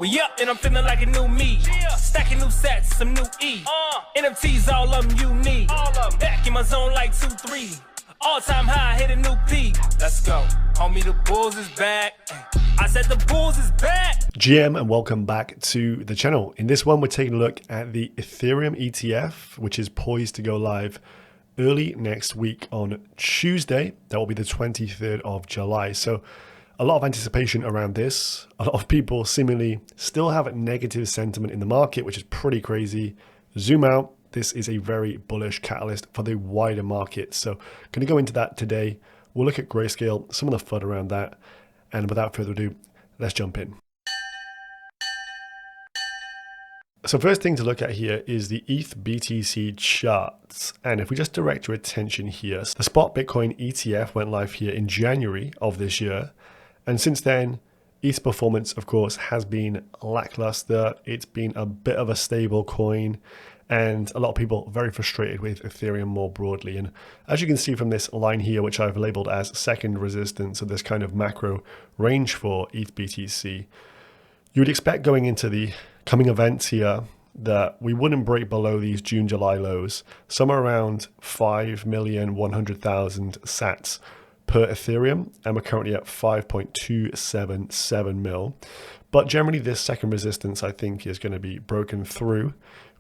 We up and I'm feeling like a new me. Stacking new sets, some new E. NFTs, all of them you need. Back in my zone like 2-3. All time high, hit a new peak. Let's go. Homie, the Bulls is back. I said the Bulls is back. GM and welcome back to the channel. In this one, we're taking a look at the Ethereum ETF, which is poised to go live early next week on Tuesday. That will be the 23rd of July. So a lot of anticipation around this. A lot of people seemingly still have a negative sentiment in the market, which is pretty crazy. Zoom out. This is a very bullish catalyst for the wider market. So going to go into that today. We'll look at Grayscale, some of the FUD around that. And without further ado, let's jump in. So first thing to look at here is the ETH BTC charts. And if we just direct your attention here, the spot Bitcoin ETF went live here in January of this year. And since then, ETH's performance, of course, has been lackluster. It's been a bit of a stable coin. And a lot of people very frustrated with Ethereum more broadly. And as you can see from this line here, which I've labeled as second resistance, so this kind of macro range for ETH BTC, you would expect going into the coming events here that we wouldn't break below these June, July lows, somewhere around 5,100,000 sats per Ethereum. And we're currently at 5.277 mil. But generally this second resistance, I think, is going to be broken through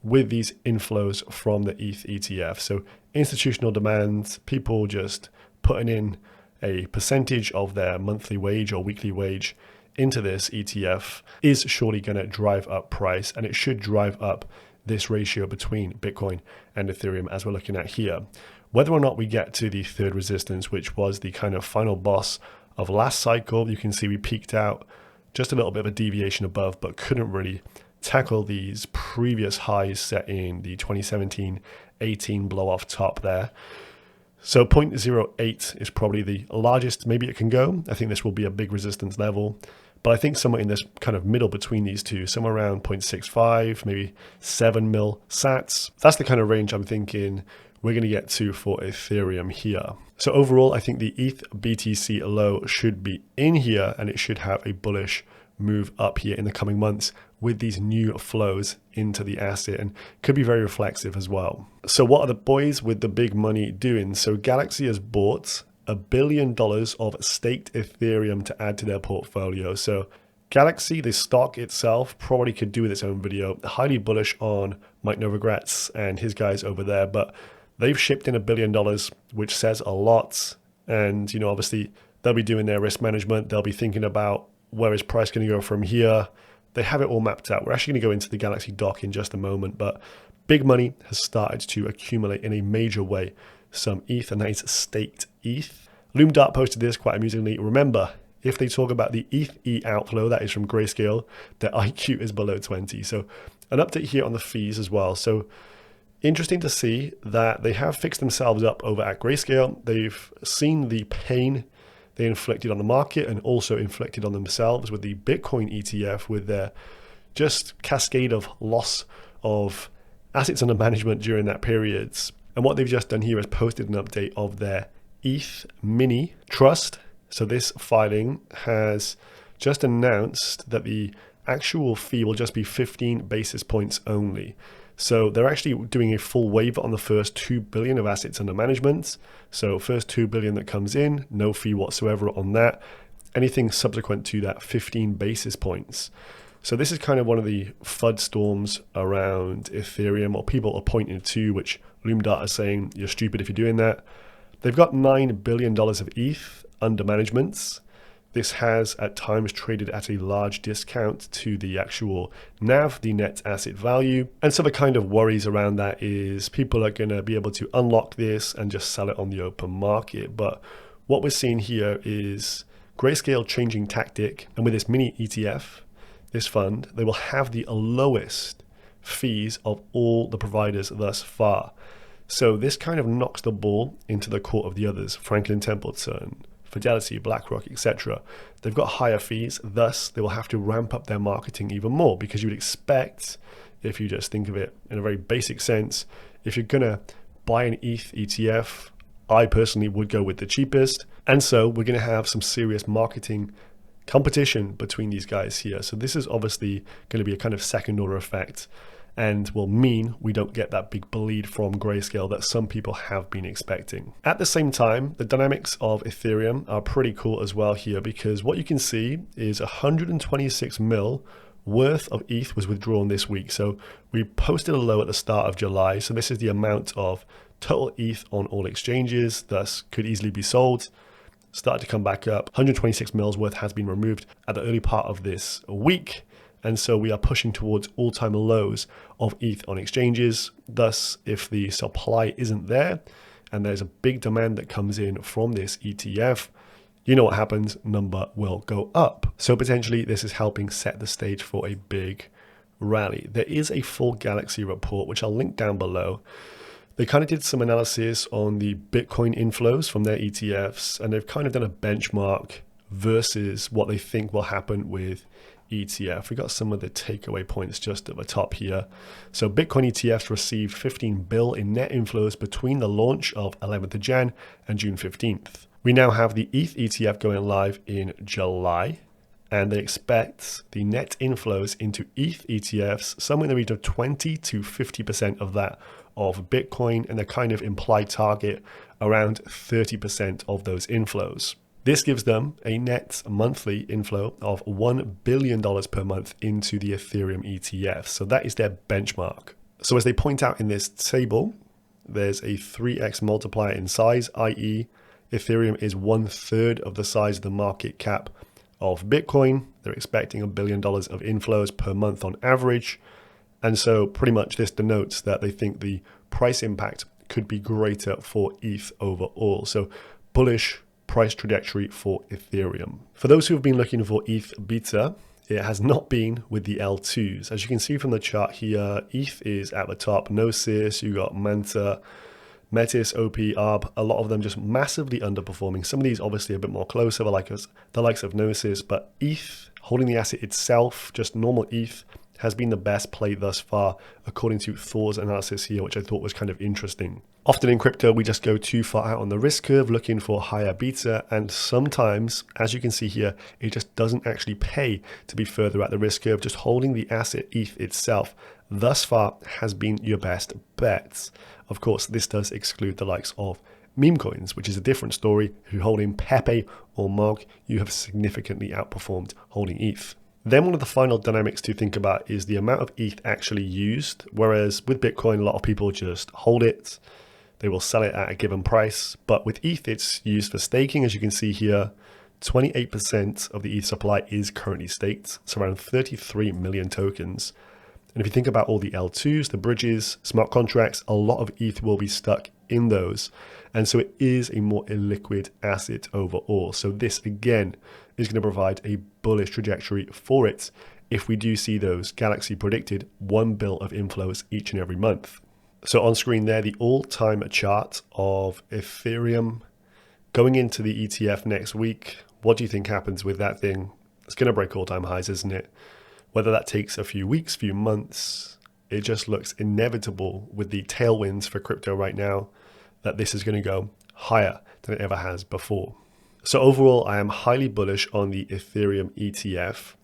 with these inflows from the ETH ETF. So institutional demand, people just putting in a percentage of their monthly wage or weekly wage into this ETF is surely going to drive up price, and it should drive up this ratio between Bitcoin and Ethereum as we're looking at here. Whether or not we get to the third resistance, which was the kind of final boss of last cycle, you can see we peaked out just a little bit of a deviation above, but couldn't really tackle these previous highs set in the 2017-18 blow off top there. So 0.08 is probably the largest maybe it can go. I think this will be a big resistance level, but I think somewhere in this kind of middle between these two, somewhere around 0.65, maybe 7 mil sats. That's the kind of range I'm thinking we're going to get to for Ethereum here. So overall, I think the ETH BTC low should be in here, and it should have a bullish move up here in the coming months with these new flows into the asset, and could be very reflexive as well. So what are the boys with the big money doing? So Galaxy has bought $1 billion of staked Ethereum to add to their portfolio. So Galaxy, the stock itself, probably could do with its own video. Highly bullish on Mike No Regrets and his guys over there, but they've shipped in $1 billion, which says a lot. And, you know, obviously they'll be doing their risk management. They'll be thinking about where is price going to go from here. They have it all mapped out. We're actually going to go into the Galaxy doc in just a moment, but big money has started to accumulate in a major way some ETH, and that is staked ETH. Loomdart posted this quite amusingly. Remember, if they talk about the ETH outflow, that is from Grayscale, their IQ is below 20. So an update here on the fees as well. So interesting to see that they have fixed themselves up over at Grayscale. They've seen the pain they inflicted on the market and also inflicted on themselves with the Bitcoin ETF, with their just cascade of loss of assets under management during that period. And what they've just done here is posted an update of their ETH mini trust. So this filing has just announced that the actual fee will just be 15 basis points only. So they're actually doing a full waiver on the first 2 billion of assets under management. So first 2 billion that comes in, no fee whatsoever on that. Anything subsequent to that, 15 basis points. So this is kind of one of the FUD storms around Ethereum, or people are pointing to, which Loomdart is saying you're stupid if you're doing that. They've got $9 billion of ETH under management. This has at times traded at a large discount to the actual NAV, the net asset value. And so the kind of worries around that is people are going to be able to unlock this and just sell it on the open market. But what we're seeing here is Grayscale changing tactic. And with this mini ETF, this fund, they will have the lowest fees of all the providers thus far. So this kind of knocks the ball into the court of the others, Franklin Templeton, Fidelity, BlackRock, etc. They've got higher fees, thus they will have to ramp up their marketing even more, because you would expect, if you just think of it in a very basic sense, if you're gonna buy an ETH ETF, I personally would go with the cheapest. And so we're gonna have some serious marketing competition between these guys here. So this is obviously going to be a kind of second order effect and will mean we don't get that big bleed from Grayscale that some people have been expecting. At the same time, the dynamics of Ethereum are pretty cool as well here, because what you can see is 126 mil worth of ETH was withdrawn this week. So we posted a low at the start of July. So this is the amount of total ETH on all exchanges, thus could easily be sold. Started to come back up. 126 mils worth has been removed at the early part of this week. And so we are pushing towards all-time lows of ETH on exchanges. Thus, if the supply isn't there and there's a big demand that comes in from this ETF, you know what happens, number will go up. So potentially this is helping set the stage for a big rally. There is a full Galaxy report, which I'll link down below. They kind of did some analysis on the Bitcoin inflows from their ETFs, and they've kind of done a benchmark versus what they think will happen with ETF. We got some of the takeaway points just at the top here. So Bitcoin ETFs received 15 bill in net inflows between the launch of 11th of Jan and June 15th. We now have the ETH ETF going live in July, and they expect the net inflows into ETH ETFs somewhere in the region of 20 to 50% of that of Bitcoin, and a kind of implied target around 30% of those inflows. This gives them a net monthly inflow of $1 billion per month into the Ethereum ETF. So that is their benchmark. So as they point out in this table, there's a 3x multiplier in size, i.e. Ethereum is 1/3 of the size of the market cap of Bitcoin. They're expecting $1 billion of inflows per month on average. And so pretty much this denotes that they think the price impact could be greater for ETH overall. So bullish price trajectory for Ethereum. For those who have been looking for ETH beta, it has not been with the L2s. As you can see from the chart here, ETH is at the top. Gnosis, you got Manta, Metis, OP, ARB, a lot of them just massively underperforming. Some of these obviously a bit more closer, the likes of Gnosis, but ETH holding the asset itself, just normal ETH, has been the best play thus far, according to Thor's analysis here, which I thought was kind of interesting. Often in crypto, we just go too far out on the risk curve, looking for higher beta, and sometimes, as you can see here, it just doesn't actually pay to be further at the risk curve. Just holding the asset ETH itself thus far has been your best bet. Of course, this does exclude the likes of meme coins, which is a different story. If you're holding Pepe or Mog, you have significantly outperformed holding ETH. Then one of the final dynamics to think about is the amount of ETH actually used. Whereas with Bitcoin, a lot of people just hold it. They will sell it at a given price. But with ETH, it's used for staking. As you can see here, 28% of the ETH supply is currently staked. It's around 33 million tokens. And if you think about all the L2s, the bridges, smart contracts, a lot of ETH will be stuck in those. And so it is a more illiquid asset overall. So this, again, is going to provide a bullish trajectory for it if we do see those Galaxy predicted 1 bill of inflows each and every month. So on screen there, the all-time chart of Ethereum going into the ETF next week. What do you think happens with that thing? It's going to break all-time highs, isn't it? Whether that takes a few weeks, few months, it just looks inevitable with the tailwinds for crypto right now that this is going to go higher than it ever has before. So overall, I am highly bullish on the Ethereum ETF,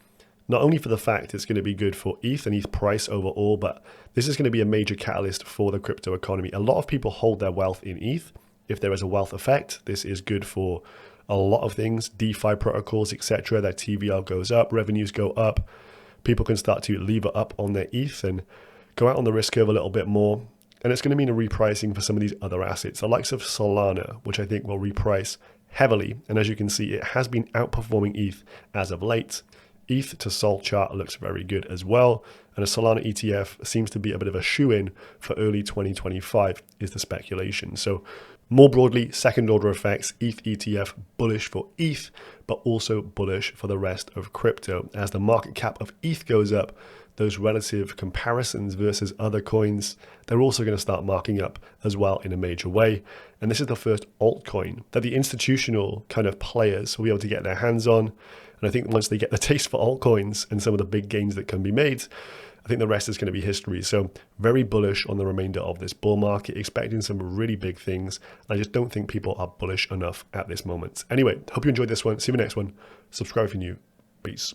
not only for the fact it's going to be good for ETH and ETH price overall, but this is going to be a major catalyst for the crypto economy. A lot of people hold their wealth in ETH. If there is a wealth effect, this is good for a lot of things, DeFi protocols, etc. Their TVL goes up, revenues go up. People can start to lever up on their ETH and go out on the risk curve a little bit more. And it's going to mean a repricing for some of these other assets, the likes of Solana, which I think will reprice heavily. And as you can see, it has been outperforming ETH as of late. ETH to Sol chart looks very good as well. And a Solana ETF seems to be a bit of a shoe-in for early 2025 is the speculation. So more broadly, second order effects, ETH ETF bullish for ETH, but also bullish for the rest of crypto. As the market cap of ETH goes up, those relative comparisons versus other coins, they're also going to start marking up as well in a major way. And this is the first altcoin that the institutional kind of players will be able to get their hands on. And I think once they get the taste for altcoins and some of the big gains that can be made, I think the rest is going to be history. So very bullish on the remainder of this bull market, expecting some really big things. I just don't think people are bullish enough at this moment. Anyway, hope you enjoyed this one. See you in the next one. Subscribe if you're new. Peace.